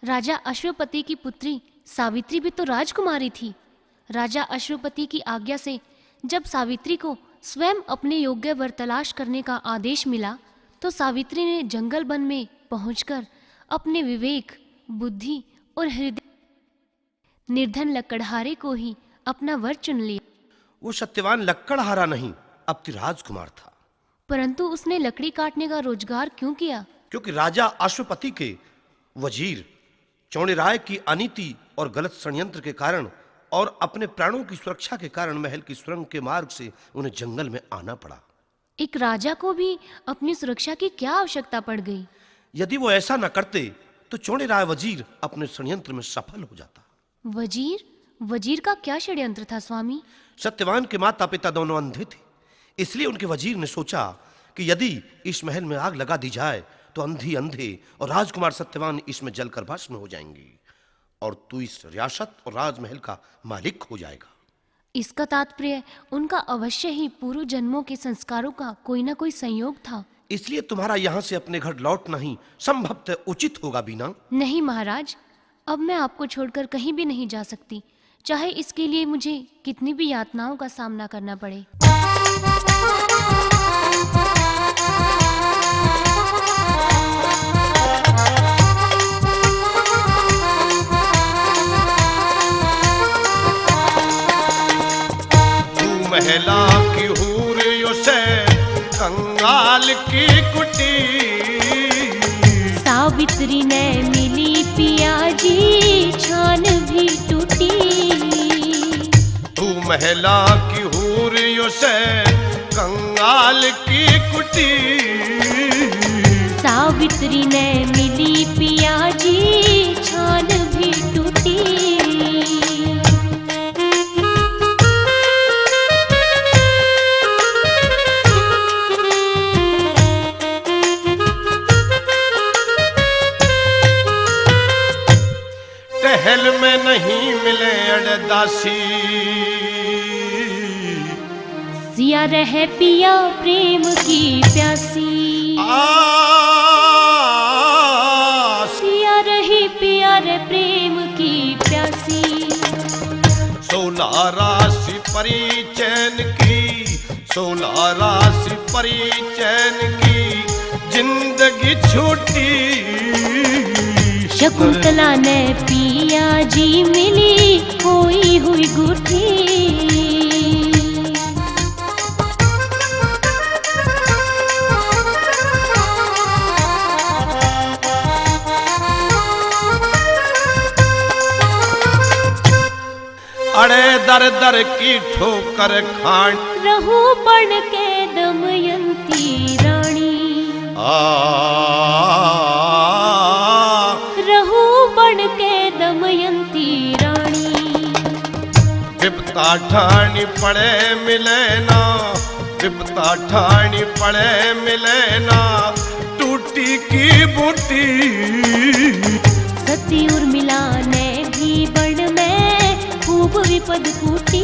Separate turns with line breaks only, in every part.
राजा अश्वपति की पुत्री सावित्री भी तो राजकुमारी थी। राजा अश्वपति की आज्ञा से जब सावित्री को स्वयं अपने योग्य वर तलाश करने का आदेश मिला तो सावित्री ने जंगल वन में पहुंचकर अपने विवेक, बुद्धि और हृदय निर्धन लकड़हारे को ही अपना वर चुन लिया।
वो सत्यवान लक्कड़हारा नहीं, अब राजकुमार था।
परंतु उसने लकड़ी काटने का रोजगार क्यों किया?
क्योंकि राजा अश्वपति के वजीर चौड़राय की अनीति और गलत षड्यंत्र के कारण और अपने प्राणों की सुरक्षा के कारण महल की सुरंग के मार्ग से उन्हें जंगल में आना पड़ा।
एक राजा को भी अपनी सुरक्षा की क्या आवश्यकता पड़ गई?
यदि वो ऐसा न करते तो चौड़राय वजीर अपने षड्यंत्र में सफल हो जाता।
वजीर का क्या षड्यंत्र था स्वामी?
सत्यवान के माता पिता दोनों अंधे थे, इसलिए उनके वजीर ने सोचा कि यदि इस महल में आग लगा दी जाए तो अंधी अंधे और राजकुमार सत्यवान इसमें जलकर भस्म हो जाएंगे और तू इस रियासत और राजमहल का मालिक हो जाएगा।
इसका तात्पर्य उनका अवश्य ही पूर्व जन्मों के संस्कारों का कोई ना कोई संयोग था।
इसलिए तुम्हारा यहाँ से अपने घर लौटना ही संभवतः उचित होगा बीना।
नहीं महाराज, अब मैं आपको छोड़कर कहीं भी नहीं जा सकती, चाहे इसके लिए मुझे कितनी भी यातनाओं का सामना करना पड़े।
महिला की हूर यो से कंगाल की कुटी,
सावित्री ने मिली पिया जी छान भी टूटी।
तू महिला की हूर यो से कंगाल की कुटी,
सावित्री ने मिली पिया जी छान भी टूटी।
महल में नहीं मिले अड़दासी,
सिया रहे पिया प्रेम की प्यासी। सिया रही पिया रे प्रेम की प्यासी।
16 राशि परिचैन की, 16 राशि परिचैन की जिंदगी छूटी।
शकुंतला ने पिया जी मिली खोई हुई गुठी।
अड़े दर दर की ठोकर खान,
रहू बन के दमयंती रानी। रहू बन के दमयंती रानी।
विपता ठानी पड़े मिले ना, विपता ठानी पड़े मिले ना टूटी की बूटी।
सती उर्मिला ने भी बन में खूब विपद कूटी।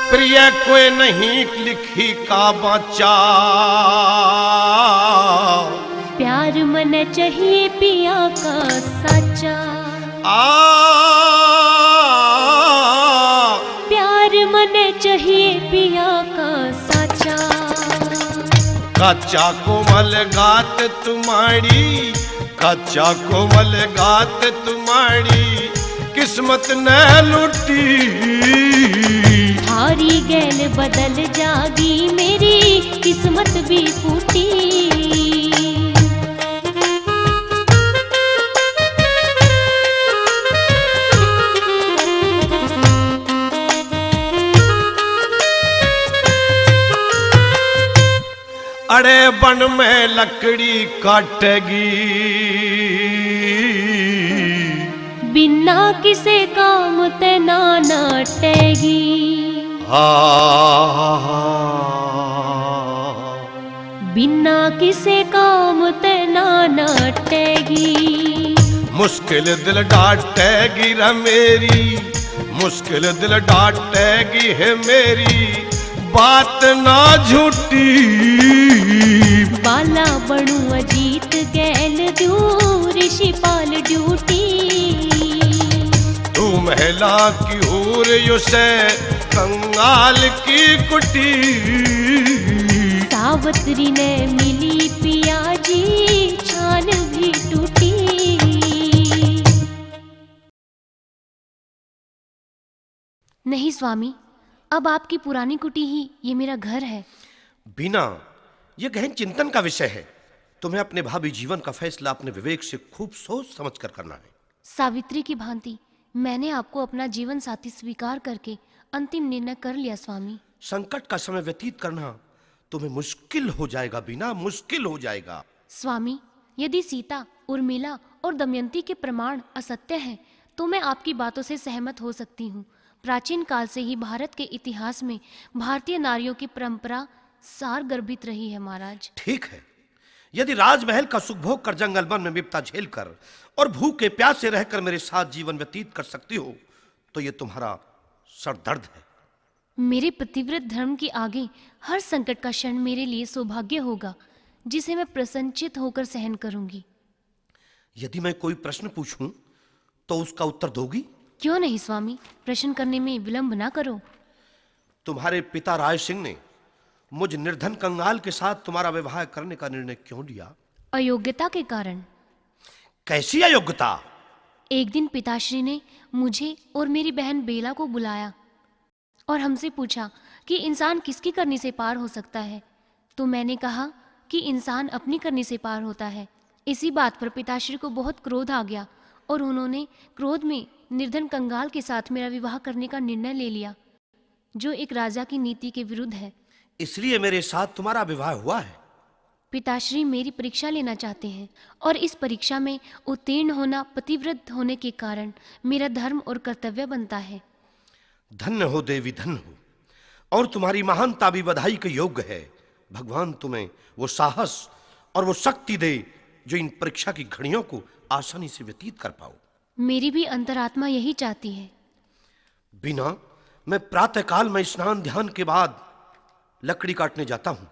प्रिय कोई नहीं लिखी का बचा,
प्यार मन चाहिए पिया का सच्चा। प्यार मन चाहिए पिया का सच्चा।
कच्चा कोमल गात तुम्हारी, कच्चा कोमल गात तुम्हारी किस्मत न लूटी।
हारी गैल बदल जागी मेरी किस्मत भी फूटी।
अरे बन में लकड़ी काटेगी,
बिना किसे काम ते ना नाटेगी। बिना किसे काम ते ना नाटेगी।
मुश्किल दिल डांटेगी रे मेरी, मुश्किल दिल डांटेगी है मेरी, बात ना झूठी।
बाला बनू अजीत गैल दू ऋषिपाल ड्यूटी।
तू महिला की हूर युसे कंगाल की कुटी।
सावित्री ने मिली पिया जी छान भी टूटी। नहीं स्वामी, अब आपकी पुरानी कुटी ही ये मेरा घर है।
बीना, यह गहन चिंतन का विषय है। तुम्हें अपने भावी जीवन का फैसला अपने विवेक से खूब सोच समझ कर करना है।
सावित्री की भांति मैंने आपको अपना जीवन साथी स्वीकार करके अंतिम निर्णय कर लिया स्वामी।
संकट का समय व्यतीत करना तुम्हें मुश्किल हो जाएगा बीना, मुश्किल हो जाएगा।
स्वामी, यदि सीता, उर्मिला और दमयंती के प्रमाण असत्य हैं, तो मैं आपकी बातों से सहमत हो सकती हूँ। प्राचीन काल से ही भारत के इतिहास में भारतीय नारियों की परंपरा सार गर्भित रही है महाराज।
ठीक है, यदि राजमहल का सुख भोग कर जंगल वन में विपदा झेल कर और भूखे प्यासे रहकर मेरे साथ जीवन व्यतीत कर सकती हो, तो ये तुम्हारा सरदर्द है।
मेरे पतिव्रत धर्म के आगे हर संकट का क्षण मेरे लिए सौभाग्य होगा, जिसे मैं प्रसन्नचित होकर सहन करूंगी।
यदि मैं कोई प्रश्न पूछूं तो उसका उत्तर दोगी?
क्यों नहीं स्वामी, प्रश्न करने में विलंब ना करो।
तुम्हारे पिता राय सिंह ने मुझ निर्धन कंगाल के साथ तुम्हारा विवाह करने का निर्णय क्यों लिया?
अयोग्यता के कारण।
कैसी अयोग्यता?
एक दिन पिताश्री ने मुझे और मेरी बहन बेला को बुलाया और हमसे पूछा कि इंसान किसकी करनी से पार हो सकता है। तो मैंने कहा कि इंसान अपनी करनी से पार होता है। इसी बात पर पिताश्री को बहुत क्रोध आ गया और उन्होंने क्रोध में निर्धन कंगाल के साथ मेरा विवाह करने का निर्णय ले लिया, जो एक राजा की नीति के विरुद्ध है।
इसलिए मेरे साथ तुम्हारा विवाह हुआ है?
पिताश्री मेरी परीक्षा लेना चाहते हैं और इस परीक्षा में उत्तीर्ण होना पतिव्रत होने के कारण मेरा धर्म और कर्तव्य बनता है।
धन्य हो देवी, धन्य हो, और तुम्हारी महानता भी बधाई के योग्य है। भगवान तुम्हें वो साहस और वो शक्ति दे जो इन परीक्षा की घड़ियों को आसानी से व्यतीत कर पाओ।
मेरी भी अंतरात्मा यही चाहती है।
बिना, मैं प्रातःकाल में स्नान ध्यान के बाद लकड़ी काटने जाता हूं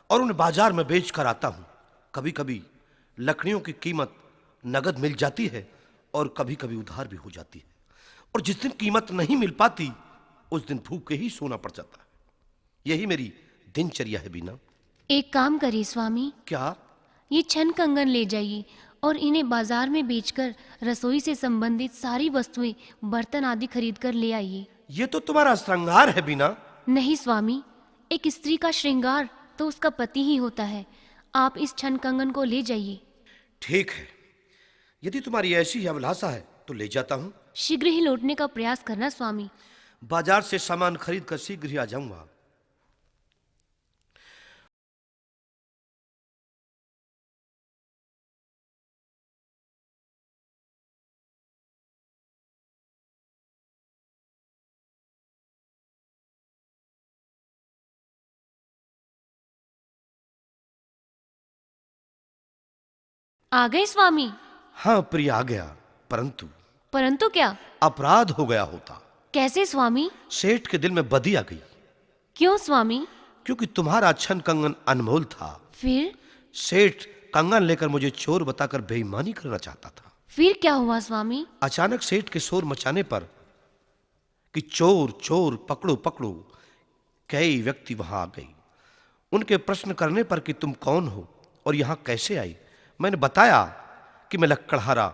और उन्हें बाजार में बेच कर आता हूं। कभी कभी लकड़ियों की कीमत नगद मिल जाती है और कभी कभी उधार भी हो जाती है, और जिस दिन कीमत नहीं मिल पाती उस दिन भूखे ही सोना पड़ जाता है। यही मेरी दिनचर्या है बीना।
एक काम करिए स्वामी,
क्या?
ये छन कंगन ले जाइए और इन्हें बाजार में बेचकर रसोई से संबंधित सारी वस्तुएं, बर्तन आदि खरीद कर ले आइए।
ये तो तुम्हारा श्रृंगार है बीना।
नहीं स्वामी, एक स्त्री का श्रृंगार तो उसका पति ही होता है। आप इस छन कंगन को ले जाइए।
ठीक है, यदि तुम्हारी ऐसी अभिलाषा है तो ले जाता हूं।
शीघ्र ही लौटने का प्रयास करना स्वामी।
बाजार से सामान खरीद कर शीघ्र ही आ जाऊंगा।
आ गए स्वामी?
हाँ प्रिय, आ गया, परंतु
परंतु क्या?
अपराध हो गया होता।
कैसे स्वामी?
सेठ के दिल में बदी आ गई।
क्यों स्वामी?
क्योंकि तुम्हारा छन कंगन अनमोल था।
फिर?
सेठ कंगन लेकर मुझे चोर बताकर बेईमानी करना चाहता था।
फिर क्या हुआ स्वामी?
अचानक सेठ के शोर मचाने पर कि चोर चोर पकड़ो पकड़ो, कई व्यक्ति वहां आ गए। उनके प्रश्न करने पर कि तुम कौन हो और यहां कैसे आई, मैंने बताया कि मैं लक्कड़हारा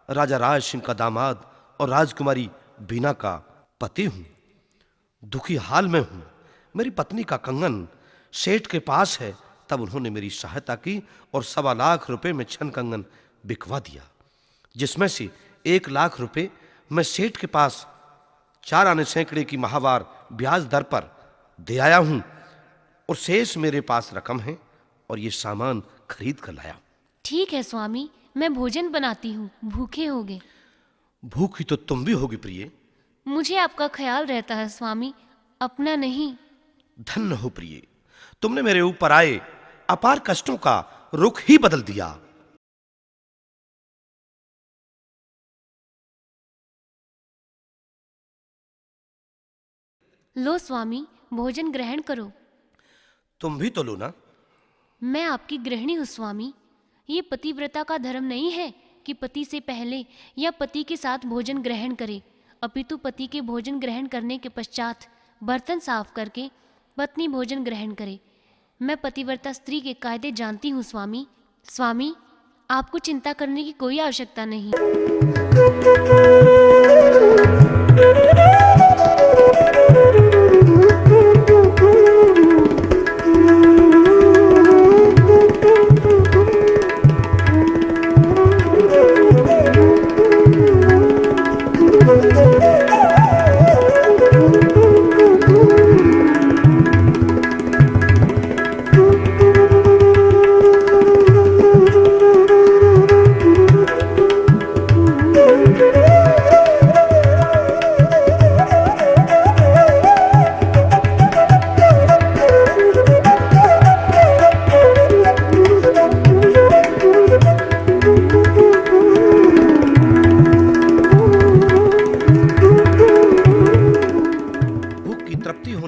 राजा राज सिंह का दामाद और राजकुमारी बीना का पति हूं। दुखी हाल में हूं। मेरी पत्नी का कंगन सेठ के पास है। तब उन्होंने मेरी सहायता की और 1.25 लाख रुपए में छन कंगन बिकवा दिया, जिसमें से 1 लाख रुपए मैं सेठ के पास 4 आने सैकड़े की माहवार ब्याज दर पर दे आया हूं, और शेष मेरे पास रकम है और ये सामान खरीद कर लाया।
ठीक है स्वामी, मैं भोजन बनाती हूँ, भूखे होगे।
भूखी तो तुम भी होगी प्रिय।
मुझे आपका ख्याल रहता है स्वामी, अपना नहीं।
धन्य हो प्रिय, तुमने मेरे ऊपर आए अपार कष्टों का रुख ही बदल दिया।
लो स्वामी, भोजन ग्रहण करो।
तुम भी तो लो ना।
मैं आपकी गृहिणी हूँ स्वामी। ये पतिव्रता का धर्म नहीं है कि पति से पहले या पति के साथ भोजन ग्रहण करे, अपितु पति के भोजन ग्रहण करने के पश्चात बर्तन साफ करके पत्नी भोजन ग्रहण करे। मैं पतिव्रता स्त्री के कायदे जानती हूँ स्वामी। स्वामी, आपको चिंता करने की कोई आवश्यकता नहीं।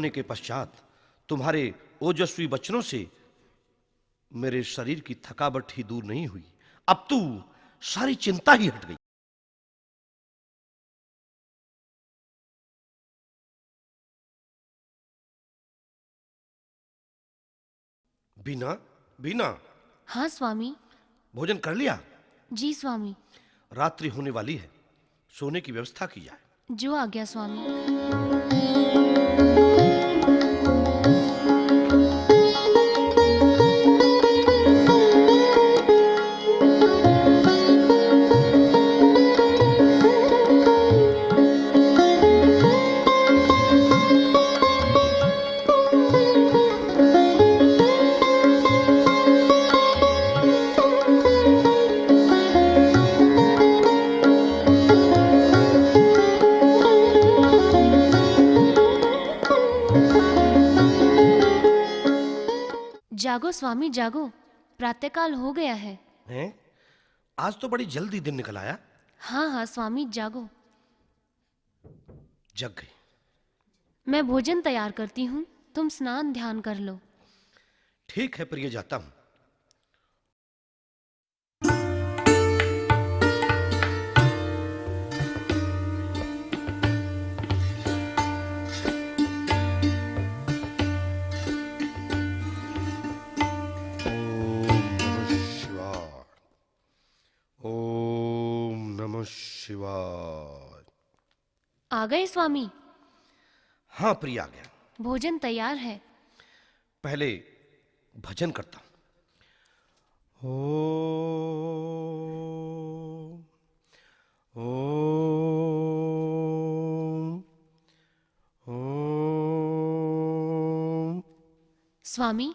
के पश्चात तुम्हारे ओजस्वी वचनों से मेरे शरीर की थकावट ही दूर नहीं हुई, अब तो सारी चिंता ही हट गई। बीना, बीना।
हाँ स्वामी।
भोजन कर लिया?
जी स्वामी।
रात्रि होने वाली है, सोने की व्यवस्था की जाए।
जो आज्ञा स्वामी। जागो स्वामी जागो, प्रातःकाल हो गया है।
हैं? आज तो बड़ी जल्दी दिन निकल आया।
हाँ हाँ स्वामी जागो।
जग गई।
मैं भोजन तैयार करती हूँ, तुम स्नान ध्यान कर लो।
ठीक है प्रिय, जाता हूँ। शिवाय।
आ गए स्वामी?
हाँ प्रिय, आ गया।
भोजन तैयार है।
पहले भजन करता हूं। ओम ओम।
स्वामी,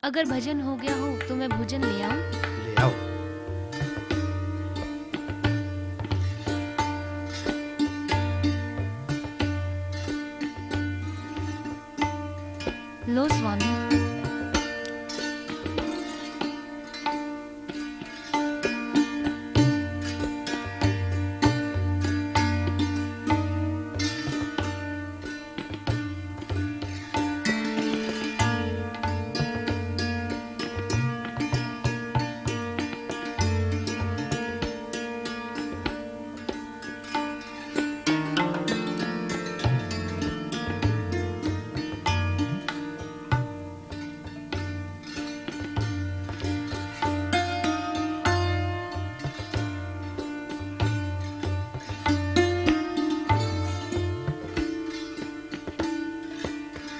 अगर भजन हो गया हो तो मैं भोजन ले आऊं?
ले आओ।
लो स्वामी।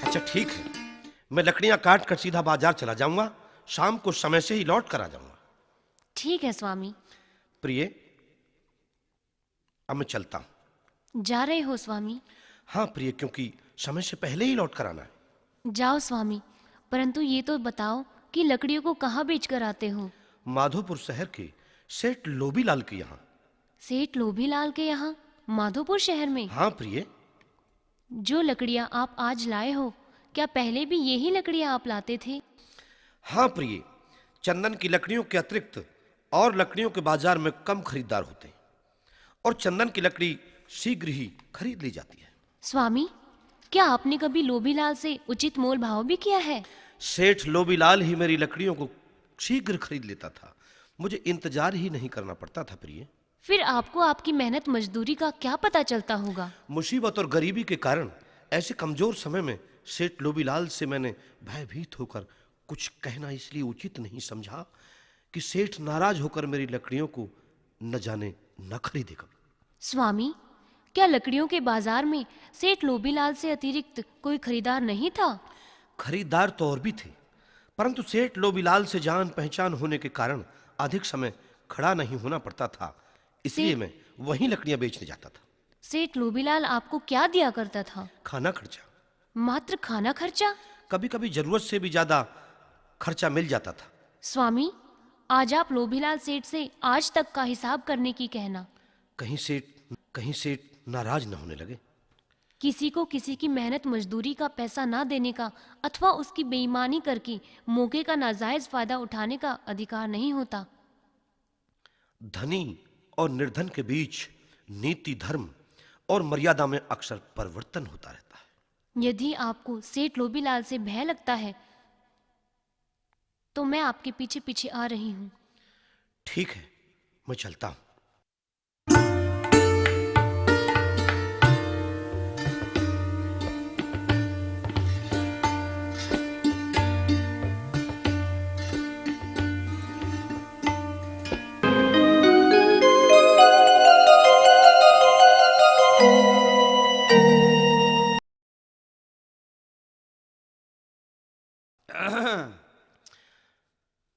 अच्छा ठीक है, मैं लकड़ियां काट कर सीधा बाजार चला जाऊंगा, शाम को समय से ही लौट कर आ जाऊंगा।
ठीक है स्वामी।
प्रिय, अब मैं चलता हूं।
जा रहे हो स्वामी?
हाँ प्रिय, क्योंकि समय से पहले ही लौट कर आना है।
जाओ स्वामी, परंतु ये तो बताओ कि लकड़ियों को कहाँ बेच कर आते हो?
माधोपुर शहर के सेठ लोबीलाल के यहाँ।
सेठ लोभीलाल के यहाँ माधोपुर शहर में?
हाँ प्रिय।
जो लकड़ियाँ आप आज लाए हो, क्या पहले भी यही लकड़ियाँ आप लाते थे?
हाँ प्रिय, चंदन की लकड़ियों के अतिरिक्त और लकड़ियों के बाजार में कम खरीदार होते हैं और चंदन की लकड़ी शीघ्र ही खरीद ली जाती है।
स्वामी, क्या आपने कभी लोभीलाल से उचित मोल भाव भी किया है?
सेठ लोबीलाल ही मेरी लकड़ियों को शीघ्र खरीद लेता था। मुझे इंतजार ही नहीं करना पड़ता था प्रिय।
फिर आपको आपकी मेहनत मजदूरी का क्या पता चलता होगा?
मुसीबत और गरीबी के कारण ऐसे कमजोर समय में सेठ लोबीलाल से मैंने भयभीत होकर कुछ कहना इसलिए उचित नहीं समझा कि सेठ नाराज होकर मेरी लकड़ियों को न जाने न खरीदेगा।
स्वामी, क्या लकड़ियों के बाजार में सेठ लोभीलाल से अतिरिक्त कोई खरीदार नहीं था?
खरीदार तो और भी थे, परंतु सेठ लोबीलाल से जान पहचान होने के कारण अधिक समय खड़ा नहीं होना पड़ता था, इसलिए मैं वहीं लकड़ियां बेचने जाता था।
सेठ लोभीलाल आपको क्या दिया करता था?
खाना खर्चा।
मात्र खाना खर्चा?
कभी कभी जरूरत से भी ज्यादा खर्चा मिल जाता था।
स्वामी, आज आप लोभीलाल सेठ से आज तक का हिसाब करने की कहना।
कहीं सेठ नाराज न होने लगे।
किसी को किसी की मेहनत मजदूरी का पैसा ना देने का अथवा उसकी बेईमानी करके मौके का नाजायज फायदा उठाने का अधिकार नहीं होता।
धनी और निर्धन के बीच नीति, धर्म और मर्यादा में अक्सर परिवर्तन होता रहता है।
यदि आपको सेठ लोभीलाल से भय लगता है तो मैं आपके पीछे पीछे आ रही हूँ।
ठीक है, मैं चलता हूँ।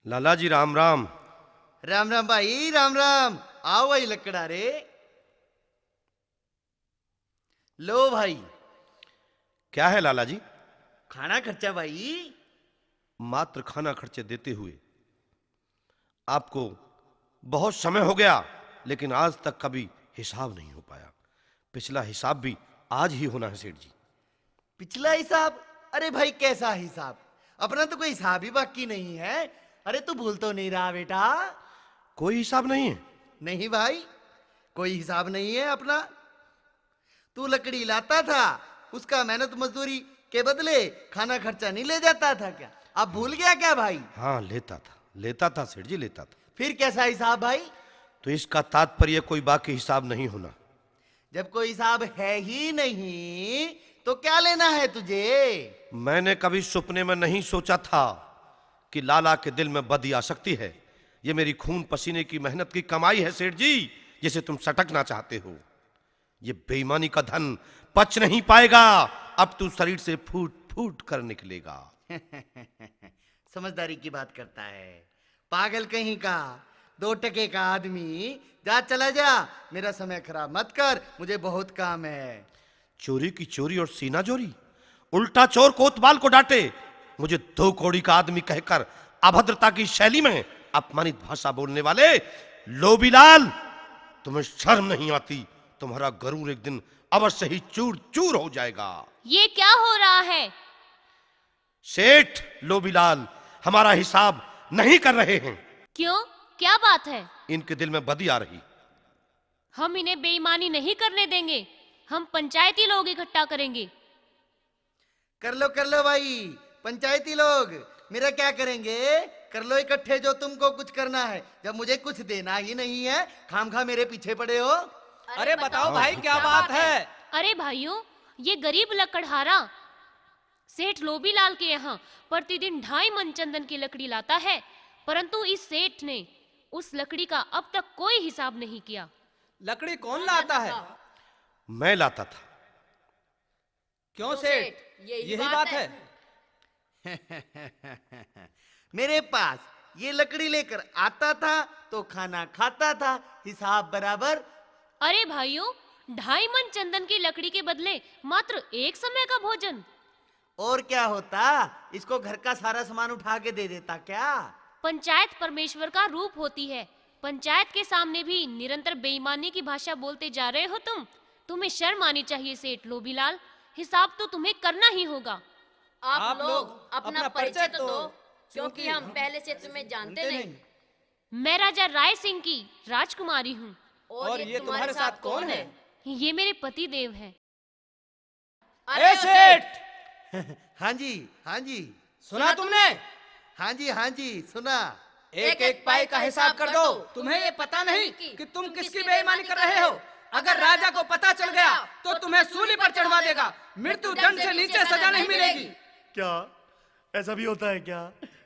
लाला जी राम राम।
राम राम भाई, राम राम। आओ भाई लकड़ा रे। लो भाई।
क्या है लाला जी?
खाना खर्चा भाई।
मात्र खाना खर्चे देते हुए आपको बहुत समय हो गया, लेकिन आज तक कभी हिसाब नहीं हो पाया। पिछला हिसाब भी आज ही होना है सेठ जी।
पिछला हिसाब? अरे भाई कैसा हिसाब? अपना तो कोई हिसाब ही बाकी नहीं है। अरे तू भूल तो नहीं रहा बेटा?
कोई हिसाब नहीं है?
नहीं भाई, कोई हिसाब नहीं है अपना। तू लकड़ी लाता था, उसका मेहनत मजदूरी के बदले खाना खर्चा नहीं ले जाता था क्या? अब भूल गया क्या भाई?
हाँ, लेता था सेठ जी, लेता था।
फिर कैसा हिसाब भाई?
तो इसका तात्पर्य कोई बाकी हिसाब नहीं होना।
जब कोई हिसाब है ही नहीं तो क्या लेना है तुझे?
मैंने कभी सपने में नहीं सोचा था कि लाला के दिल में बदी आ सकती है। ये मेरी खून पसीने की मेहनत की कमाई है सेठ जी, जिसे तुम सटकना चाहते हो। ये बेईमानी का धन पच नहीं पाएगा। अब तू शरीर से फूट फूट कर निकलेगा।
समझदारी की बात करता है, पागल कहीं का। 2 टके का आदमी। जा, चला जा, मेरा समय खराब मत कर, मुझे बहुत काम है।
चोरी की चोरी और सीना जोरी, उल्टा चोर कोतवाल को डांटे। मुझे 2 कौड़ी का आदमी कहकर अभद्रता की शैली में अपमानित भाषा बोलने वाले लोबीलाल, तुम्हें शर्म नहीं आती? तुम्हारा गरूर एक दिन अवश्य ही चूर चूर हो जाएगा।
ये क्या हो रहा है?
सेठ लोबीलाल हमारा हिसाब नहीं कर रहे हैं।
क्यों, क्या बात है?
इनके दिल में बदी आ रही।
हम इन्हें बेईमानी नहीं करने देंगे। हम पंचायती लोग इकट्ठा करेंगे।
कर लो भाई, पंचायती लोग मेरा क्या करेंगे? कर लो इकट्ठे जो तुमको कुछ करना है, जब मुझे कुछ देना ही नहीं है। खामखा मेरे पीछे पड़े हो।
अरे बताओ भाई, क्या बात है?
अरे भाइयों, ये गरीब लकड़हारा सेठ लोबीलाल के यहाँ प्रतिदिन 2.5 मन चंदन की लकड़ी लाता है, परंतु इस सेठ ने उस लकड़ी का अब तक कोई हिसाब नहीं किया।
लकड़ी कौन लाता है?
मैं लाता था।
क्यों सेठ, यही बात है?
मेरे पास ये लकड़ी लेकर आता था तो खाना खाता था, हिसाब बराबर।
अरे भाइयों, 2.5 मन चंदन की लकड़ी के बदले मात्र 1 समय का भोजन।
और क्या होता? इसको घर का सारा सामान उठा के दे देता क्या?
पंचायत परमेश्वर का रूप होती है। पंचायत के सामने भी निरंतर बेईमानी की भाषा बोलते जा रहे हो तुम। तुम्हें शर्म आनी चाहिए सेठ लोबीलाल। हिसाब तो तुम्हें करना ही होगा।
आप लोग अपना परिचय तो दो, क्योंकि हम पहले से तुम्हें जानते नहीं।
मैं राजा राय सिंह की राजकुमारी हूँ।
और ये तुम्हारे साथ कौन है?
ये मेरे पति देव हैं।
ए सेठ,
हाँ जी, हाँ जी,
सुना तुमने?
हाँ जी, हाँ जी, सुना।
एक एक पाई का हिसाब कर दो। तुम्हें ये पता नहीं कि तुम किसकी बेईमानी कर रहे हो? अगर राजा को पता चल गया तो तुम्हें सूली पर चढ़वा देगा। मृत्यु दंड से नीचे सजा नहीं मिलेगी।
क्या ऐसा भी होता है क्या?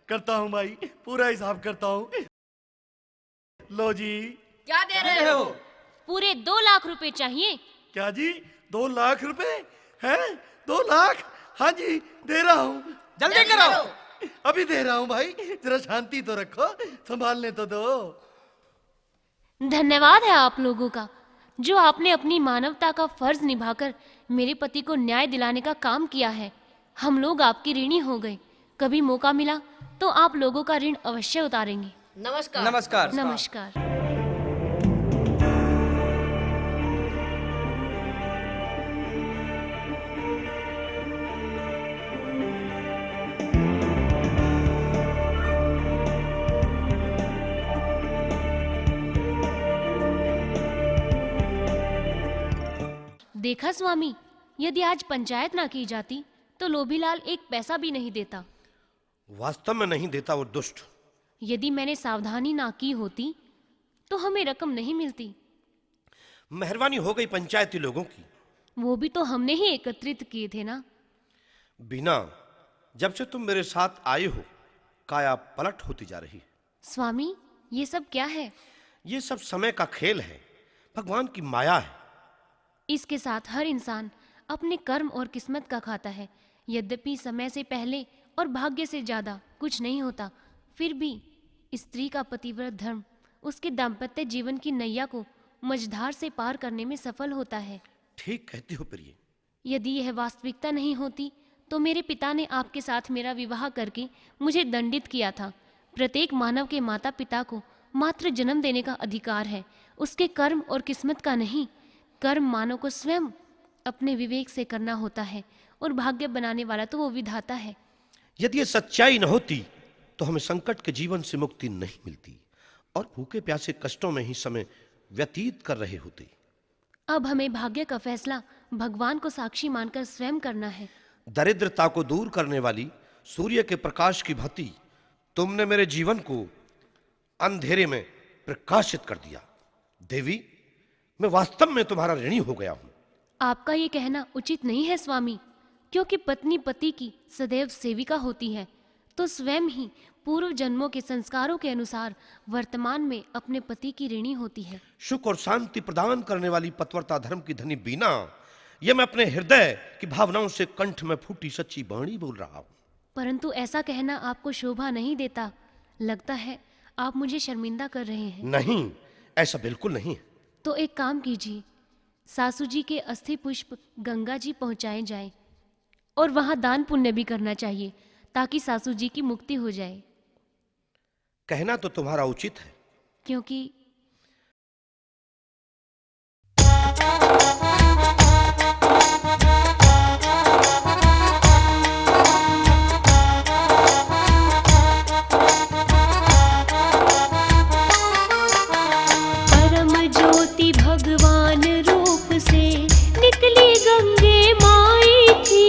करता हूँ भाई, पूरा हिसाब करता हूँ। लो जी।
क्या दे रहे हो?
पूरे 2 लाख रुपए चाहिए।
क्या जी, 2 लाख रुपए हैं? 2 लाख? हाँ जी, दे रहा हूँ।
जल्दी करो।
अभी दे रहा हूँ भाई, जरा शांति तो रखो, संभालने तो दो।
धन्यवाद है आप लोगों का, जो आपने अपनी मानवता का फर्ज निभाकर मेरे पति को न्याय दिलाने का काम किया है। हम लोग आपके ऋणी हो गए। कभी मौका मिला तो आप लोगों का ऋण अवश्य उतारेंगे।
नमस्कार।
नमस्कार।
नमस्कार। देखा स्वामी, यदि आज पंचायत ना की जाती तो लोभीलाल एक पैसा भी नहीं देता।
वास्तव में नहीं देता वो दुष्ट।
यदि मैंने सावधानी ना की होती तो हमें रकम नहीं मिलती।
मेहरबानी हो गई पंचायती लोगों की।
वो भी तो हमने ही एकत्रित किए थे ना।
बीना, जब से तुम मेरे साथ आए हो, काया पलट होती जा रही है।
स्वामी, ये सब क्या है?
ये सब समय का खेल है, भगवान की माया है।
इसके साथ हर इंसान अपने कर्म और किस्मत का खाता है। यद्यपि समय से पहले और भाग्य से ज्यादा कुछ नहीं होता, फिर भी स्त्री का पतिव्रत धर्म उसके दाम्पत्य जीवन की नैया को मझधार से पार करने में सफल होता है।
ठीक कहती हो प्रिय।
यदि यह वास्तविकता नहीं होती तो मेरे पिता ने आपके साथ मेरा विवाह करके मुझे दंडित किया था। प्रत्येक मानव के माता पिता को मात्र जन्म देने का अधिकार है, उसके कर्म और किस्मत का नहीं। कर्म मानव को स्वयं अपने विवेक से करना होता है और भाग्य बनाने वाला तो वो विधाता है।
यदि ये सच्चाई न होती तो हमें संकट के जीवन से मुक्ति नहीं मिलती और भूखे प्यासे कष्टों में ही समय व्यतीत कर रहे होते।
अब हमें भाग्य का फैसला भगवान को साक्षी मानकर स्वयं करना है।
दरिद्रता को दूर करने वाली सूर्य के प्रकाश की भांति तुमने मेरे जीवन को अंधेरे में प्रकाशित कर दिया। देवी, मैं वास्तव में तुम्हारा ऋणी हो गया हूं।
आपका ये कहना उचित नहीं है स्वामी, क्योंकि पत्नी पति की सदैव सेविका होती है, तो स्वयं ही पूर्व जन्मों के संस्कारों के अनुसार वर्तमान में अपने पति की ऋणी होती है।
सुख और शांति प्रदान करने वाली पतिव्रता धर्म की धनी बीना, यह मैं अपने हृदय की भावनाओं से कंठ में फूटी सच्ची वाणी बोल रहा हूं।
परंतु ऐसा कहना आपको शोभा नहीं देता। लगता है आप मुझे शर्मिंदा कर रहे हैं।
नहीं, ऐसा बिल्कुल नहीं है।
तो एक काम कीजिए, सासू जी के अस्थि पुष्प गंगा जी पहुंचाए जाएं और वहां दान पुण्य भी करना चाहिए, ताकि सासू जी की मुक्ति हो जाए।
कहना तो तुम्हारा उचित है,
क्योंकि परम ज्योति भगवान रूप से निकली गंगे माई थी,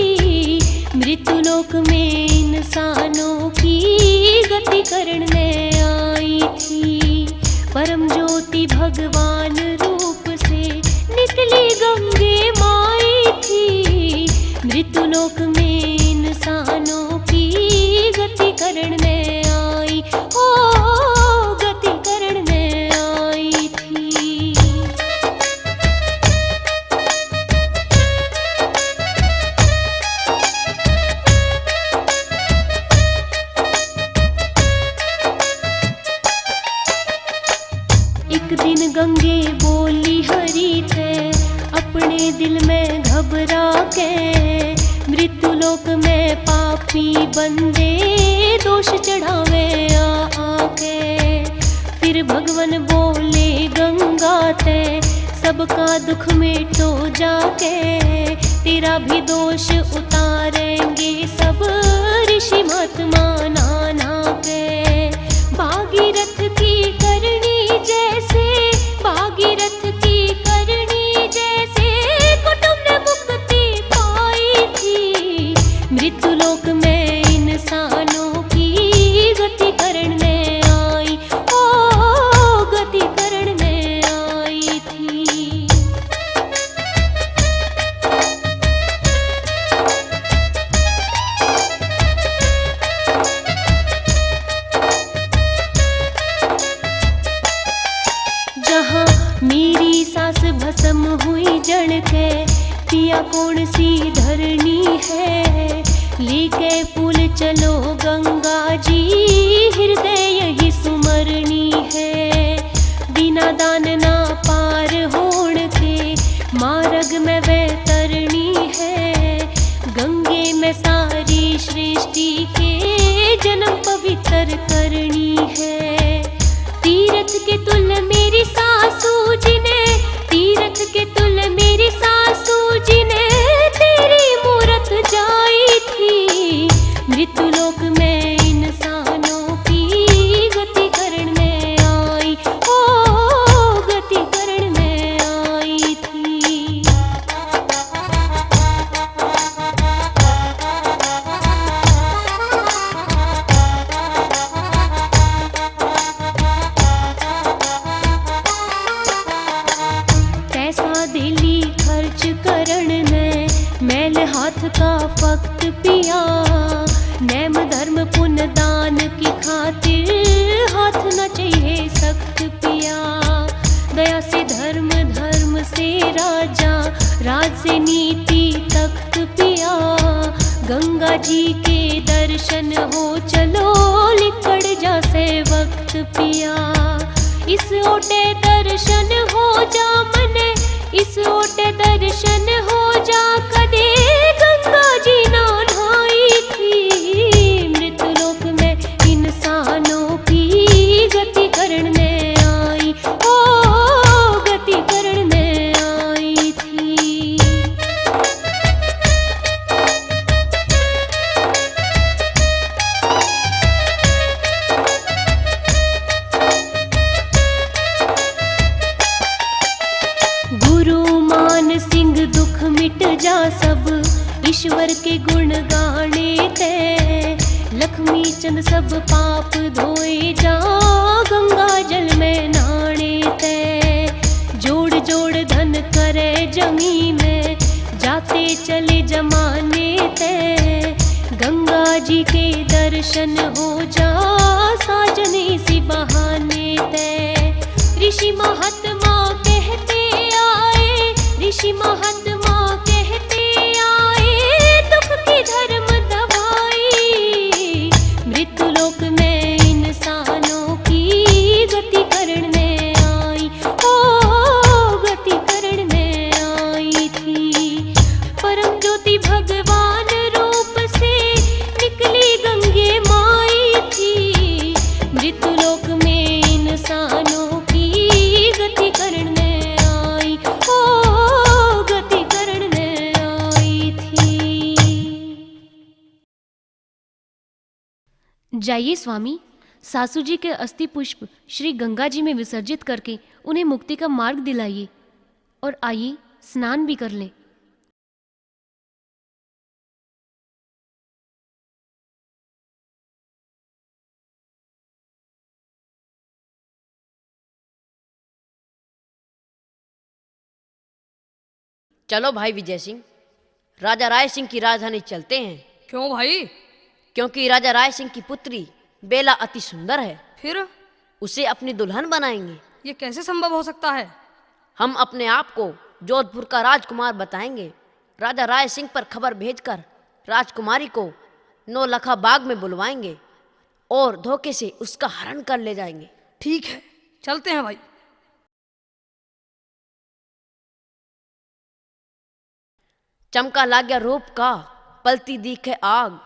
मृत्युलोक में इंसानों की गति करने आई थी। परम ज्योति भगवान रूप से निकली गंगे माई थी, मृत्युलोक में इंसानों की गति करने आई। ओ गति करने आई थी। एक दिन गंगे बोली हरि थे अपने दिल में घबरा के, मृत्युलोक में पापी बंदे दोष चढ़ावे आके। फिर भगवान बोले गंगा ते सबका दुख मिटो जाके, तेरा भी दोष उतारेंगे सब ऋषि महात्मा नाना के। भागीरथ की करनी जैसे, भागीरथ की करनी जैसे कुटुंब ने मुक्ति पाई सम हुई जड़ के, पिया कौन सी धरनी है, लेके फूल चलो गंगा जी, हृदय यही सुमरनी है। बिना दान ना पार होण के, मार्ग में वे तरनी है, गंगे में सारी सृष्टि के, जन्म पवित्र करनी है। तीरथ के तुल मेरी सासू जी ने, तीरथ के तुल मेरी सासू जी ने, तेरी मूरत जाई थी। मृत्युलोक में इंसानों की गति करण में आई, ओ गति करण में आई थी। पैसा दिली खर्च करण में, मैल हाथ का फक्त पिया, नेम धर्म पुण्य दान की खातिर, हाथ न चाहिए सख्त पिया। दया से धर्म, धर्म से राजा, राज से नीति तख्त पिया। गंगा जी के दर्शन हो चलो, लिकड़ जा से वक्त पिया। इस ओटे दर्शन हो जा मने, इस ओटे दर्शन हो जा कदे, गंगा जी ना नहाई थी। मृत्युलोक में इंसानों की गति करण में आई, ओ गति करण में आई थी। गुरु मान सिंह दुख मिट जा सब, ईश्वर के गुण गाने ते। लक्ष्मी चंद सब पाप धोए जा, गंगा जल में नहाने ते। जोड़ जोड़ धन करे जमी में, जाते चले जमाने ते। गंगा जी के दर्शन हो जा, साजन इसी बहाने ते। ऋषि महात्मा कहते आए, ऋषि महात्मा कहते आए, दुख की धर्म दवाई। मृत्युलोक में इंसानों की गति करण में आई, ओ गति करण में आई थी। परम ज्योति भगवान रूप से निकली गंगे माई थी। मृत्युलोक में इंसानों की गति करण में आई, ओ गति करण में आई थी। जाइए स्वामी, सासू जी के अस्थि पुष्प श्री गंगा जी में विसर्जित करके उन्हें मुक्ति का मार्ग दिलाइए, और आइए स्नान भी कर लें।
चलो भाई विजय सिंह, राजा राय सिंह की राजधानी चलते हैं।
क्यों भाई?
क्योंकि राजा राय सिंह की पुत्री बेला अति सुंदर है,
फिर
उसे अपनी दुल्हन बनाएंगे।
ये कैसे संभव हो सकता है?
हम अपने आप को जोधपुर का राजकुमार बताएंगे। राजा राय सिंह पर खबर भेजकर राजकुमारी को नौलखा बाग में बुलवाएंगे और धोखे से उसका हरण कर ले जाएंगे।
ठीक है, चलते हैं भाई।
चमका लाग्या रूप का, पलती दिखे आग,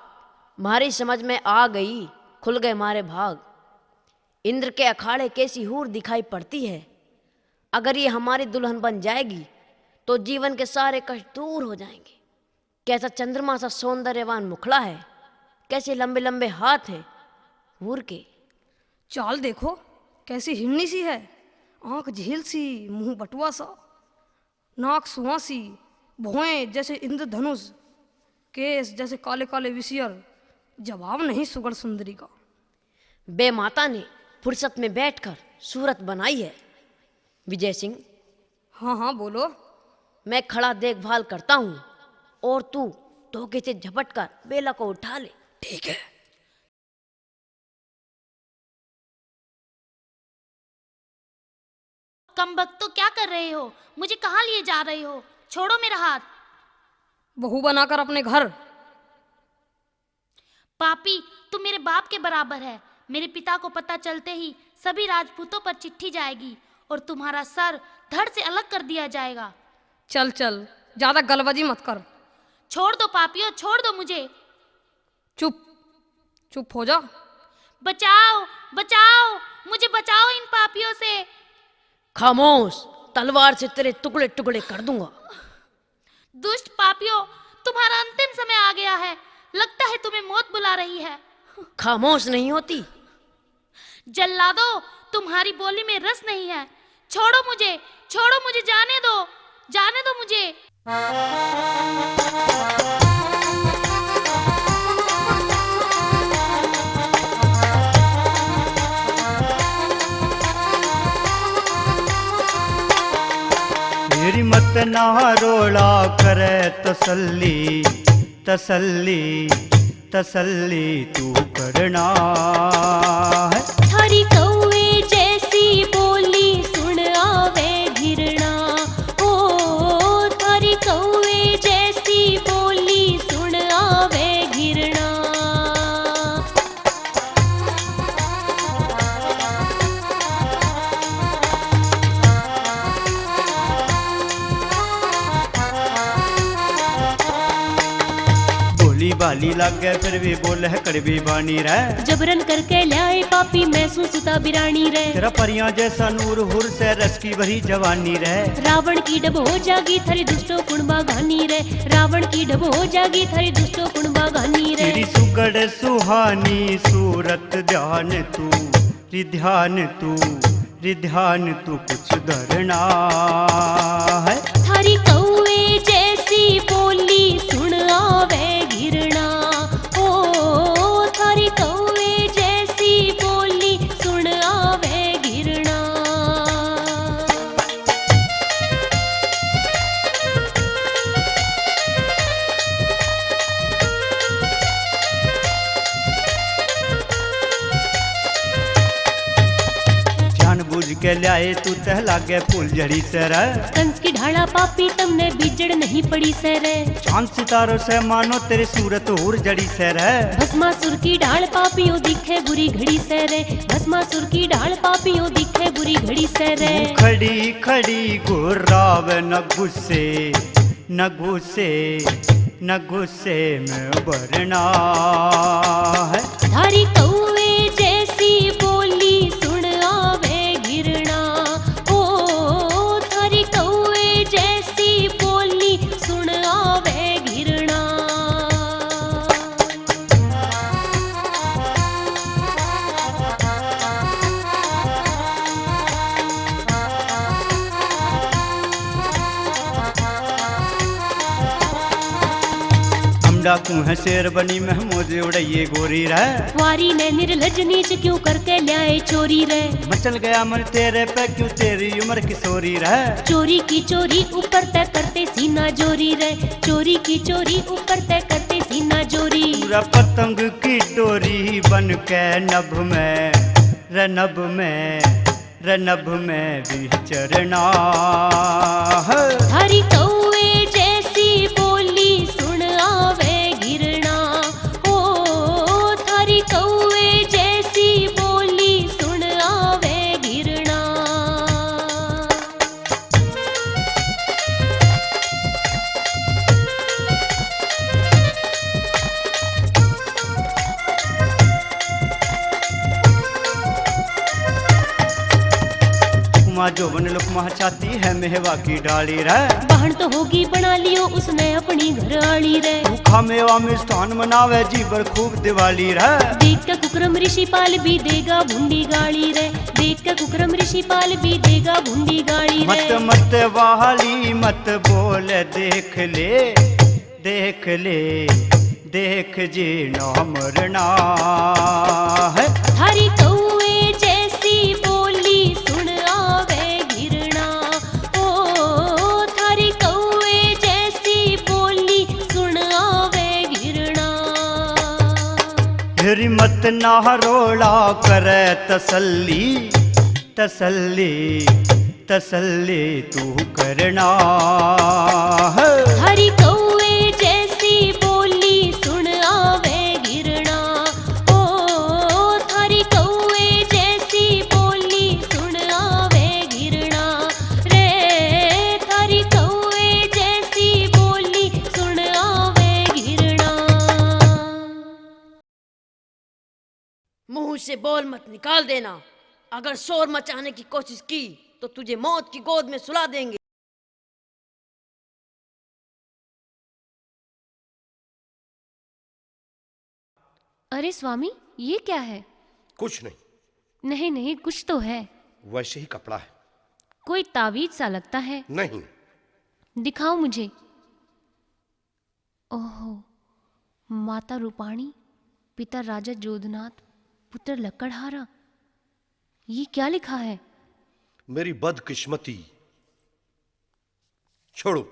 मारी समझ में आ गई, खुल गए मारे भाग। इंद्र के अखाड़े कैसी हूर दिखाई पड़ती है, अगर ये हमारी दुल्हन बन जाएगी तो जीवन के सारे कष्ट दूर हो जाएंगे। कैसा चंद्रमा सा सौंदर्यवान मुखड़ा है, कैसे लंबे लंबे हाथ हैं हूर के।
चाल देखो कैसी हिरनी सी है, आंख झील सी, मुंह बटुआ सा, नाक सुहा सी, भौएं जैसे इंद्रधनुष, केस जैसे काले काले विसियर। जवाब नहीं सुगढ़ सुंदरी का।
बे माता ने फुर्सत में बैठकर सूरत बनाई है। विजय सिंह,
हाँ हाँ बोलो।
मैं खड़ा देखभाल करता हूँ और तू धोखे से झपट कर बेला को उठा ले।
ठीक है।
कमबख्त, तो क्या कर रहे हो? मुझे कहाँ लिए जा रहे हो? छोड़ो मेरा हाथ।
बहू बनाकर अपने घर।
पापी, तुम मेरे बाप के बराबर है। मेरे पिता को पता चलते ही सभी राजपूतों पर चिट्ठी जाएगी और तुम्हारा सर धड़ से अलग कर दिया जाएगा।
चल चल, ज्यादा गलबाजी मत कर।
छोड़ दो पापियों, छोड़ दो मुझे।
चुप चुप हो जा।
बचाओ बचाओ, मुझे बचाओ इन पापियों से।
खामोश, तलवार से तेरे टुकड़े टुकड़े कर दूंगा।
दुष्ट पापियों, तुम्हारा अंतिम समय आ गया है। लगता है तुम्हें मौत बुला रही है।
खामोश नहीं होती।
जल्लादो, तुम्हारी बोली में रस नहीं है। छोड़ो मुझे, छोड़ो मुझे, जाने दो, जाने दो मुझे।
मेरी मत ना रोला करे तसल्ली, तसल्ली तसल्ली तू करना है।
थारी कौवे जैसी बोली सुन आवे घिरना, ओ थारी कौवे जैसी बोली सुन आवे घिरना।
बोली बाली लागे फिर भी बोले है कड़वी बानी रे।
जबरन करके ल्याए पापी महसूस सुता बिरानी रे।
तेरा परियां जैसा नूर हुर से रस की भरी जवानी रे।
रावण की डब हो जागी थारी दुष्टो कुणबा गानी रे। रावण की डब हो जागी थारी दुष्टो कुणबा गानी रे।
तेरी सुगड़ सुहानी सूरत ध्यान तू, रिध्यान तू, रिध्यान तू कुछ धरना है।
थारी कौवे जैसी बोली सुन आवे घिरना, ओ थारी कौवे जैसी बोली सुन आवे घिरना।
जानबूझ के लाए तू तह लागे फूल झड़ी से रे।
कंस की ढाला पापी तमने बिजड़ नहीं पड़ी से रे।
चांद सितारों से मानो तेरी सूरत हुर जड़ी से रे।
भस्मासुर की ढाल पापियों दिखे बुरी घड़ी से रे। भस्मासुर की ढाल पापियों दिखे बुरी घड़ी से रे।
तू खड़ी खड़ी गुर्राव न गुस्से, न गुस्से, न गुस्से में भरना है।
थारी कौवे जैसी बोली सुन आवे घिरना, ओ थारी कौवे जैसी बोली सुन आवे घिरना।
हम डाकू है शेर बनी महमूद उड़ैये गोरी रे।
वारी ने निर्लज नीच क्यों करके ल्याए चोरी रे।
मचल गया मन तेरे पे क्यों तेरी उम्र किशोरी रे।
चोरी की चोरी ऊपर तय करते सीना जोरी रे। चोरी की चोरी ऊपर तय करते सीना जोरी।
पूरा पतंग की डोरी बन के नभ में, रे नभ में, रे नभ में विचरना है।
थारी कौवे जैसी बोली सुन आवे घिरना, ओ थारी कौवे जैसी बोली सुन आवे घिरना।
कुमा जो बन लुकमा चाहती है मेहवा की डाली रे।
बहन तो होगी बना लियो उसने अपनी घर आली रे।
भूखा मेवा मिष्ठान मनावे जीवर खूब दिवाली रे।
देख के कुकरम ऋषिपाल भी देगा भुंडी गाली रे। देख के कुकरम ऋषिपाल भी देगा भुंडी गाली रे।
मत मत वाली मत बोल देख ले, देख ले, देख जी ना मरना है।
थारी कौवे जैसी बोली सुन आवे घिरना, ओ थारी कौवे जैसी बोली सुन आवे घिरना।
फिर मत ना रोड़ा करे तसल्ली, तसल्ली, तसल्ली तू करना।
हरी कौवे जैसी बोली सुन आवे गिरना। ओ थारी कौवे जैसी बोली सुन आवे गिरना। रे थारी कौवे जैसी बोली सुन आवे गिरना।
मुंह से बोल मत निकाल देना। अगर शोर मचाने की कोशिश की तो तुझे मौत की गोद में सुला देंगे।
अरे स्वामी, ये क्या है?
कुछ नहीं,
नहीं नहीं, कुछ तो है।
वैसे ही कपड़ा है।
कोई तावीज सा लगता है।
नहीं,
दिखाओ मुझे। ओहो, माता रूपाणी, पिता राजा जोधनाथ, पुत्र लक्कड़हारा। ये क्या लिखा है?
मेरी बदकिस्मती। छोड़ो।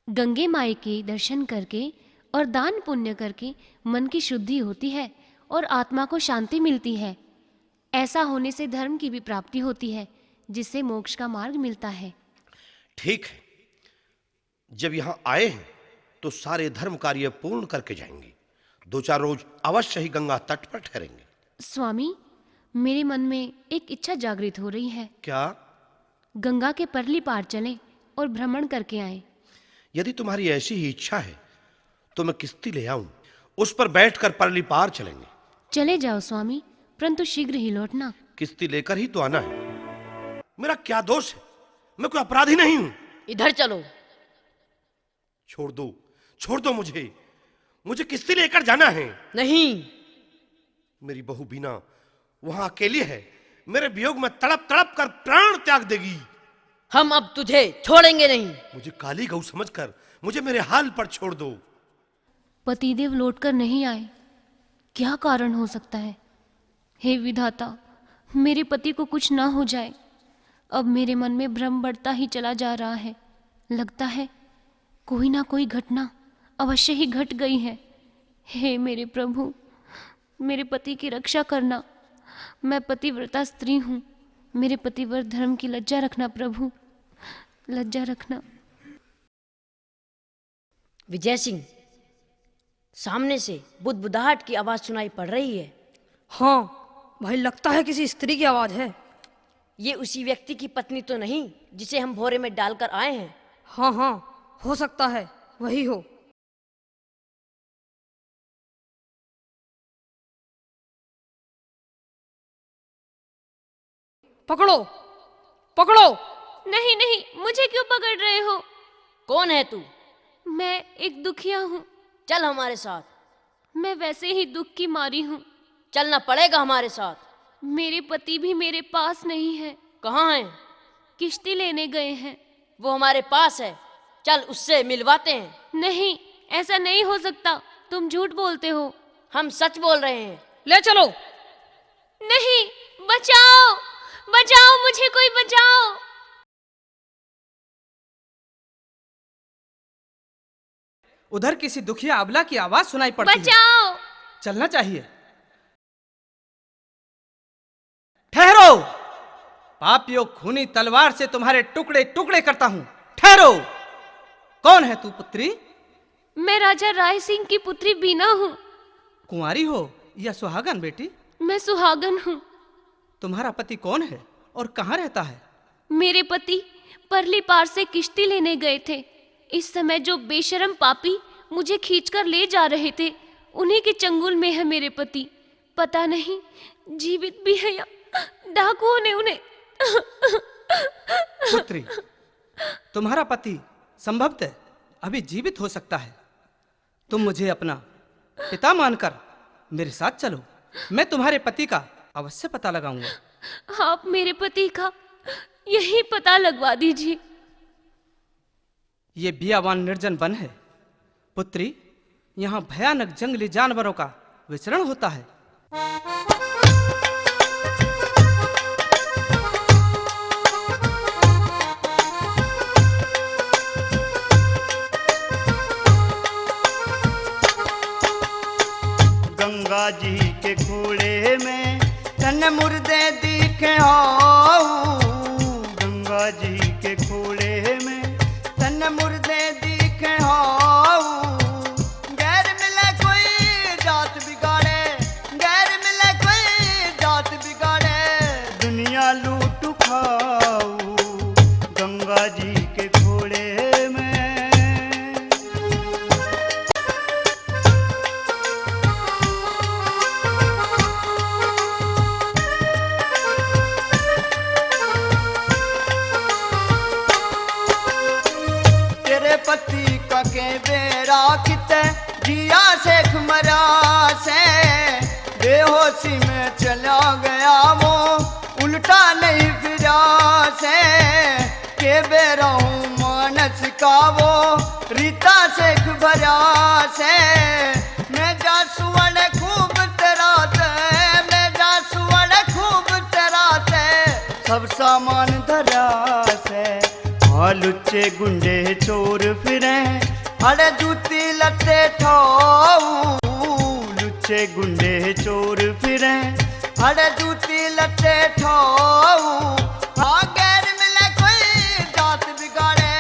गंगे माई के दर्शन करके और दान पुण्य करके मन की शुद्धि होती है और आत्मा को शांति मिलती है। ऐसा होने से धर्म की भी प्राप्ति होती है, जिससे मोक्ष का मार्ग मिलता है।
ठीक है, जब यहां आए हैं तो सारे धर्म कार्य पूर्ण करके जाएंगे। 2-4 रोज अवश्य ही गंगा तट पर ठहरेंगे।
स्वामी, मेरे मन में एक इच्छा जागृत हो रही है।
क्या?
गंगा के परली पार चलें और भ्रमण करके आएं।
यदि तुम्हारी ऐसी ही इच्छा है तो मैं किश्ती ले आऊं, उस पर बैठकर परली पार चलेंगे।
चले जाओ स्वामी, परंतु शीघ्र ही लौटना।
किश्ती लेकर ही तो आना है। मेरा क्या दोष है? मैं कोई अपराधी नहीं हूं।
इधर चलो।
छोड़ दो मुझे किश्ती लेकर जाना है।
नहीं।
मेरी बहू बीना वहां अकेली है, मेरे वियोग में तड़प तड़प कर प्राण त्याग देगी।
हम अब तुझे छोड़ेंगे नहीं।
मुझे काली गऊ समझकर मुझे मेरे हाल पर छोड़ दो।
पतिदेव लौटकर नहीं आए, क्या कारण हो सकता है? हे विधाता, मेरे पति को कुछ ना हो जाए। अब मेरे मन में भ्रम बढ़ता ही चला जा रहा है। लगता है कोई ना कोई घटना अवश्य ही घट गई है। हे मेरे प्रभु, मेरे पति की रक्षा करना। मैं पतिव्रता स्त्री हूँ, मेरे पतिव्रत धर्म की लज्जा रखना प्रभु, लज्जा रखना।
विजय सिंह, सामने से बुदबुदाहट की आवाज सुनाई पड़ रही है।
हाँ भाई, लगता है किसी स्त्री की आवाज है।
ये उसी व्यक्ति की पत्नी तो नहीं जिसे हम भोरे में डालकर आए हैं?
हाँ हाँ, हो सकता है वही हो। पकड़ो पकड़ो।
नहीं नहीं, मुझे क्यों पकड़ रहे हो?
कौन है तू?
मैं एक दुखिया हूँ।
चल हमारे साथ।
मैं वैसे ही दुख की मारी हूँ।
चलना पड़ेगा हमारे साथ।
मेरे पति भी मेरे पास नहीं है।
कहाँ हैं?
किश्ती लेने गए हैं।
वो हमारे पास है, चल उससे मिलवाते हैं।
नहीं, ऐसा नहीं हो सकता, तुम झूठ बोलते हो।
हम सच बोल रहे हैं।
ले चलो।
नहीं, बचाओ बचाओ, मुझे कोई बचाओ।
उधर किसी दुखिया अबला की आवाज सुनाई पड़ती है।
बचाओ।
चलना चाहिए। ठहरो, पापियों, खूनी तलवार से तुम्हारे टुकड़े टुकड़े करता हूं। ठहरो। कौन है तू पुत्री?
मैं राजा राय सिंह की पुत्री बीना हूँ।
कुंवारी हो या सुहागन बेटी?
मैं सुहागन हूँ।
तुम्हारा पति कौन है और कहाँ रहता है?
मेरे पति परली पार से किश्ती लेने गए थे। इस समय जो बेशरम पापी मुझे खींचकर ले जा रहे थे, उन्हीं के चंगुल में है मेरे पति। पता नहीं जीवित भी है या डाकुओं ने उन्हें।
पुत्री, तुम्हारा पति संभवतः अभी जीवित हो सकता है। तुम मुझे अपना पिता मानकर मेरे साथ चलो, मैं तुम्हारे पति का अवश्य पता लगाऊंगा।
आप मेरे पति का यही पता लगवा दीजिए।
ये बियावान निर्जन वन है पुत्री, यहाँ भयानक जंगली जानवरों का विचरण होता है।
गंगा जी के घोड़े में
तन मुर्दे दिखे आओ,
गंगा जी के घोड़े में
तन मुर्दे दिखे आओ। गैर मिले कोई जात बिगाड़े, गैर मिले कोई जात बिगाड़े।
दुनिया लूट खाऊ गंगा जी के घोड़े में।
तेरे पति का के बेरा किते जिया शेख मरा से, बेहोशी में चला गया वो उल्टा नहीं फिरा से। के बेरा हूँ मानस का वो रीता शेख भरा से। मैं जा सुवर्ण खूब तेरा ते, मैं जा सुवर्ण खूब तेरा ते।
सब सामान धरा से हाँ लुच्चे गुंडे चोर फिरे,
अरे जूती लते ठाऊ,
लुच्चे गुंडे चोर फिरे।
अरे जूती लते ठाऊ। हाँ गैर मिले कोई जात बिगाड़े।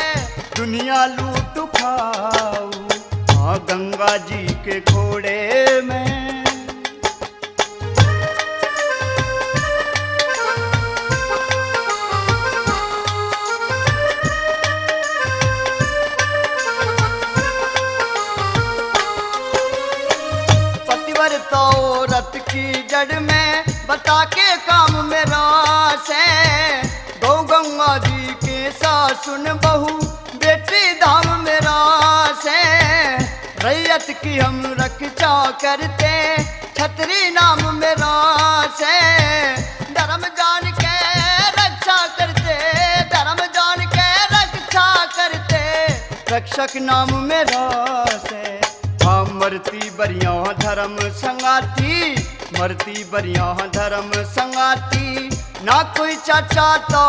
दुनिया लूट खाऊ हाँ गंगा जी के घोड़े में।
पतिव्रता औरत की जड़ में बता के काम मेरा से। गौ गंगा जी के सासुन बहू बेटी धाम मेरा से। रैयत की हम रक्षा करते छतरी नाम मेरा से। धर्म जान के रक्षा करते, धर्म जान के रक्षा करते।
रक्षक नाम मेरा से हाँ मरती बरिया धर्म संगाती, मरती बरिया धर्म संगाती।
ना कोई चाचा तो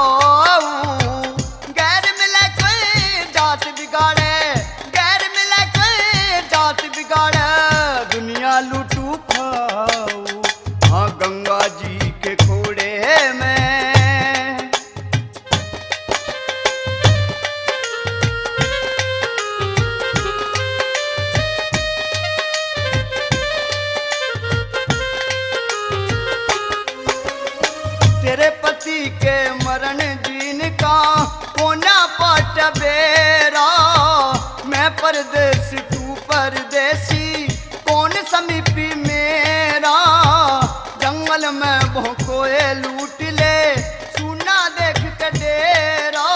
गैर मिले कोई जात बिगाड़े, गैर मिले कोई जात बिगाड़े।
दुनिया लूटू खाऊ हाँ गंगा जी के घोड़े में।
तेरे पति के मरण जीन का कोना पाट बेरा। मैं परदेश तू परदेसी कौन समीपी मेरा। जंगल में भोंकोए लूट ले सुना देख के डेरा।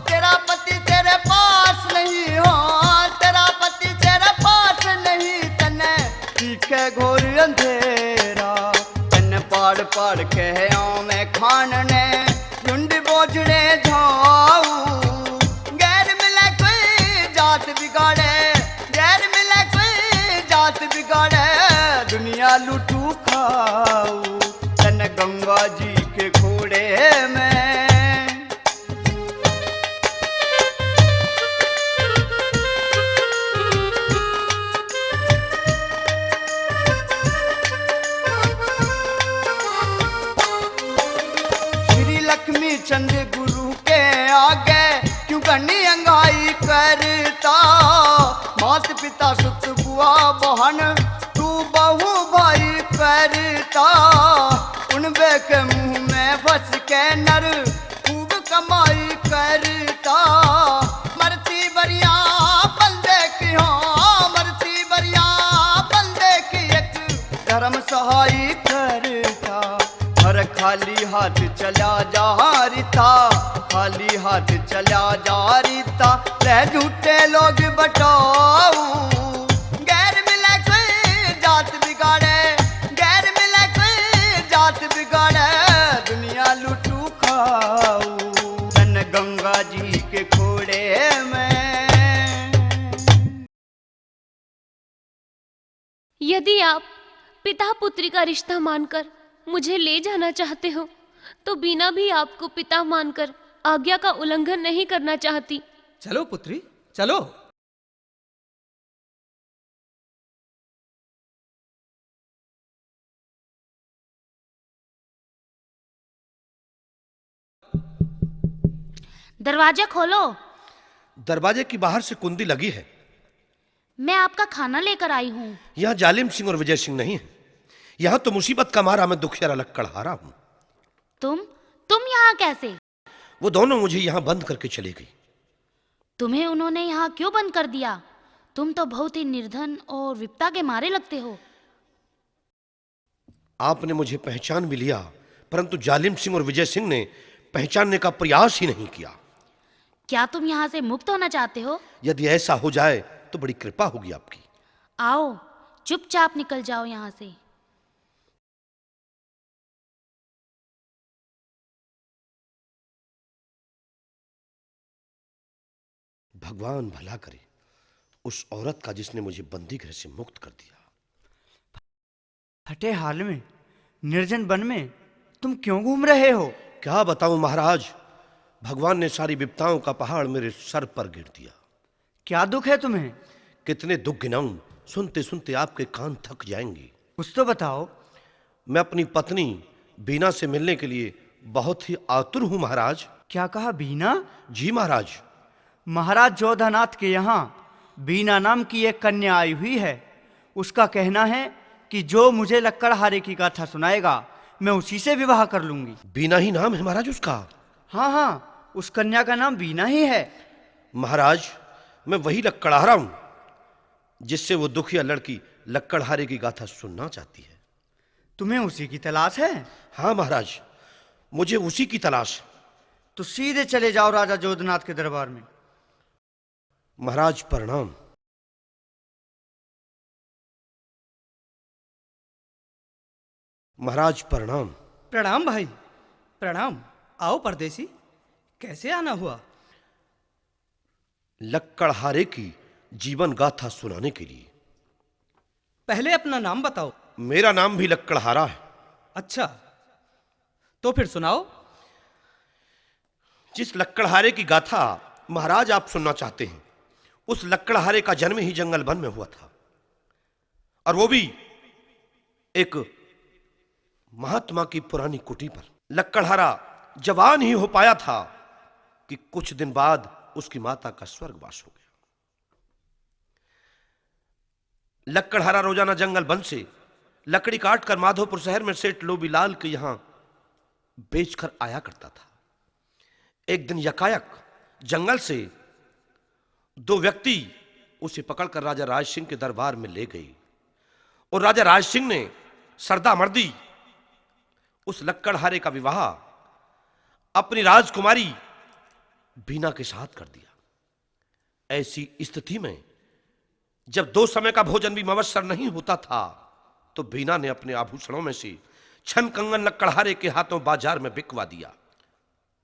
तेरा पति तेरे पास नहीं हो, तेरा पति तेरे पास नहीं। तने
दिखे घोर अंधेरा तन पाड़ पाड़ के मैं खानने
झुंड बोझड़े जाऊ। गैर मिले कोई जात बिगाड़े, गैर मिले कोई जात बिगाड़े।
दुनिया लूटू खाऊ तन गंगा जी के घोड़े में।
श्री लक्ष्मी चंद गुरु के आगे क्यों करनी अंगाई करता। मात पिता सुत बुआ बहन तू बहू भाई करता। उन बे के मुंह में फंस के नर खूब कमाई करता। मरती बरिया बंदे की हो, मरती बरिया बंदे की एक
धर्म सहाय करता हर खाली हाथ चला जा रिता, खाली हाथ चला जा रिता।
रह झूठे लोग बटाऊ। गैर मिले कोई जात बिगाड़े, गैर मिले कोई जात बिगाड़े।
दुनिया लूटू खाऊ तन गंगा जी के घोड़े में।
यदि आप पिता पुत्री का रिश्ता मानकर मुझे ले जाना चाहते हो तो बीना भी आपको पिता मानकर आज्ञा का उल्लंघन नहीं करना चाहती।
चलो पुत्री चलो।
दरवाजा खोलो।
दरवाजे की बाहर से कुंडी लगी है।
मैं आपका खाना लेकर आई हूँ।
यहाँ जालिम सिंह और विजय सिंह नहीं है। यहाँ तो मुसीबत का मारा मैं दुखियारा लक्कड़हारा हूँ।
तुम यहाँ कैसे?
वो दोनों मुझे यहाँ बंद करके चले गई।
तुम्हें उन्होंने यहाँ क्यों बंद कर दिया? तुम तो बहुत ही निर्धन और विपदा के मारे लगते हो।
आपने मुझे पहचान भी लिया, परंतु जालिम सिंह और विजय सिंह ने पहचानने का प्रयास ही नहीं किया।
क्या तुम यहाँ से मुक्त होना चाहते हो?
यदि ऐसा हो जाए तो बड़ी कृपा होगी आपकी।
आओ, चुपचाप निकल जाओ यहाँ से।
भगवान भला करे उस औरत का जिसने मुझे बंदी गृह से मुक्त कर दिया।
फटे हाल में, निर्जन वन में तुम क्यों घूम रहे हो?
क्या बताऊं महाराज, भगवान ने सारी विपदाओं का पहाड़ मेरे सर पर गिर दिया।
क्या दुख है तुम्हें?
कितने दुख गिनाऊं, सुनते सुनते आपके कान थक जाएंगे।
कुछ तो बताओ।
मैं अपनी पत्नी बीना से मिलने के लिए बहुत ही आतुर हूं महाराज।
क्या कहा, बीना?
जी महाराज।
महाराज जोधानाथ के यहाँ बीना नाम की एक कन्या आई हुई है। उसका कहना है कि जो मुझे लक्कड़हारे की गाथा सुनाएगा मैं उसी से विवाह कर लूंगी।
बीना ही नाम है महाराज उसका?
हाँ हाँ, उस कन्या का नाम बीना ही है।
महाराज, मैं वही लक्कड़हारा हूं जिससे वो दुखिया लड़की लक्कड़हारे की गाथा सुनना चाहती है।
तुम्हें उसी की तलाश है?
हाँ महाराज, मुझे उसी की तलाश है।
तो सीधे चले जाओ राजा जोधनाथ के दरबार में।
महाराज प्रणाम। महाराज प्रणाम।
प्रणाम भाई, प्रणाम। आओ परदेसी, कैसे आना हुआ?
लक्कड़हारे की जीवन गाथा सुनाने के लिए।
पहले अपना नाम बताओ।
मेरा नाम भी लक्कड़हारा है।
अच्छा, तो फिर सुनाओ।
जिस लक्कड़हारे की गाथा महाराज आप सुनना चाहते हैं, उस लक्कड़हारे का जन्म ही जंगल वन में हुआ था, और वो भी एक महात्मा की पुरानी कुटी पर। लक्कड़हारा जवान ही हो पाया था कि कुछ दिन बाद उसकी माता का स्वर्गवास हो गया। लक्कड़हारा रोजाना जंगल वन से लकड़ी काटकर माधोपुर शहर में सेठ लोबीलाल के यहां बेचकर आया करता था। एक दिन यकायक जंगल से दो व्यक्ति उसे पकड़कर राजा राज सिंह के दरबार में ले गए, और राजा राज सिंह ने सरदा मर्दी उस लक्कड़हारे का विवाह अपनी राजकुमारी बीना के साथ कर दिया। ऐसी स्थिति में जब दो समय का भोजन भी मवस्सर नहीं होता था, तो बीना ने अपने आभूषणों में से छन कंगन लक्कड़हारे के हाथों बाजार में बिकवा दिया।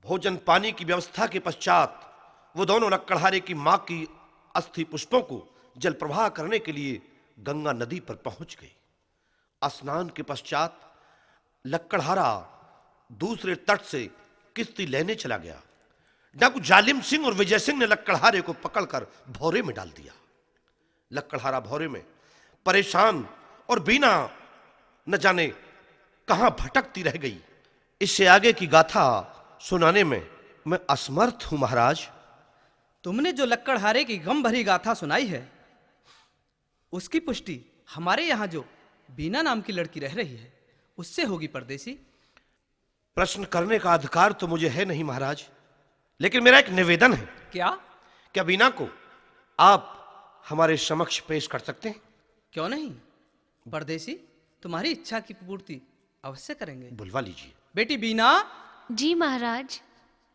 भोजन पानी की व्यवस्था के पश्चात वो दोनों लक्कड़हारे की मां की अस्थि पुष्पों को जल प्रवाह करने के लिए गंगा नदी पर पहुंच गए। स्नान के पश्चात लक्कड़हारा दूसरे तट से किश्ती लेने चला गया। डाकू जालिम सिंह और विजय सिंह ने लक्कड़हारे को पकड़कर भौरे में डाल दिया। लक्कड़हारा भौरे में परेशान और बीना न जाने कहां भटकती रह गई। इससे आगे की गाथा सुनाने में मैं असमर्थ हूं महाराज।
तुमने जो लक्कड़हारे की गम भरी गाथा सुनाई है, उसकी पुष्टि हमारे यहाँ जो बीना नाम की लड़की रह रही है उससे होगी परदेसी।
प्रश्न करने का अधिकार तो मुझे है नहीं महाराज, लेकिन मेरा एक निवेदन है। क्या बीना को आप हमारे समक्ष पेश कर सकते हैं?
क्यों नहीं परदेसी, तुम्हारी इच्छा की पूर्ति अवश्य करेंगे।
बुलवा लीजिए।
बेटी बीना।
जी महाराज।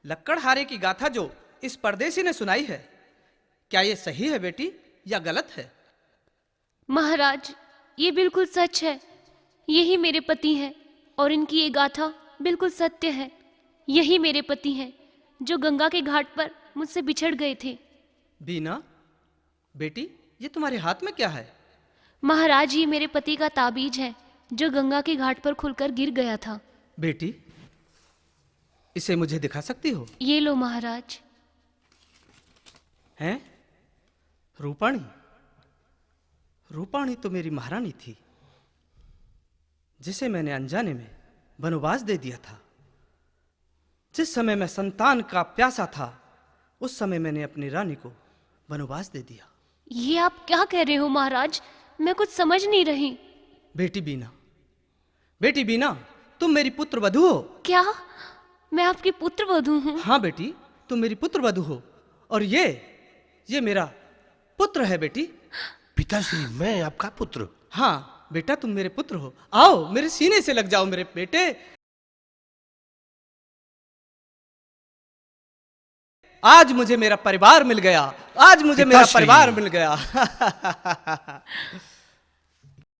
लक्कड़हारे की गाथा जो इस परदेसी ने सुनाई है, क्या ये सही है बेटी या गलत है?
महाराज, ये बिल्कुल सच है। यही मेरे पति हैं और इनकी ये गाथा बिल्कुल सत्य है। यही मेरे पति हैं जो गंगा के घाट पर मुझसे बिछड़ गए थे।
बीना बेटी, ये तुम्हारे हाथ में क्या है?
महाराज, ये मेरे पति का ताबीज है जो गंगा के घाट पर खुलकर गिर गया था।
बेटी, इसे मुझे दिखा सकती हो?
ये लो महाराज।
हैं? रूपाणी? रूपाणी तो मेरी महारानी थी, जिसे मैंने अनजाने में वनवास दे दिया था। जिस समय मैं संतान का प्यासा था, उस समय मैंने अपनी रानी को वनवास दे दिया।
ये आप क्या कह रहे हो महाराज? मैं कुछ समझ नहीं रही।
बेटी बीना, तुम मेरी पुत्र वधू हो।
क्या मैं आपकी पुत्र वधू हूँ?
हाँ बेटी, तुम मेरी पुत्र वधू हो, और ये मेरा पुत्र है बेटी।
पिताश्री, मैं आपका पुत्र?
हाँ बेटा, तुम मेरे पुत्र हो। आओ मेरे सीने से लग जाओ मेरे बेटे। आज मुझे मेरा परिवार मिल गया, आज मुझे मेरा
पिताश्री।
परिवार मिल गया।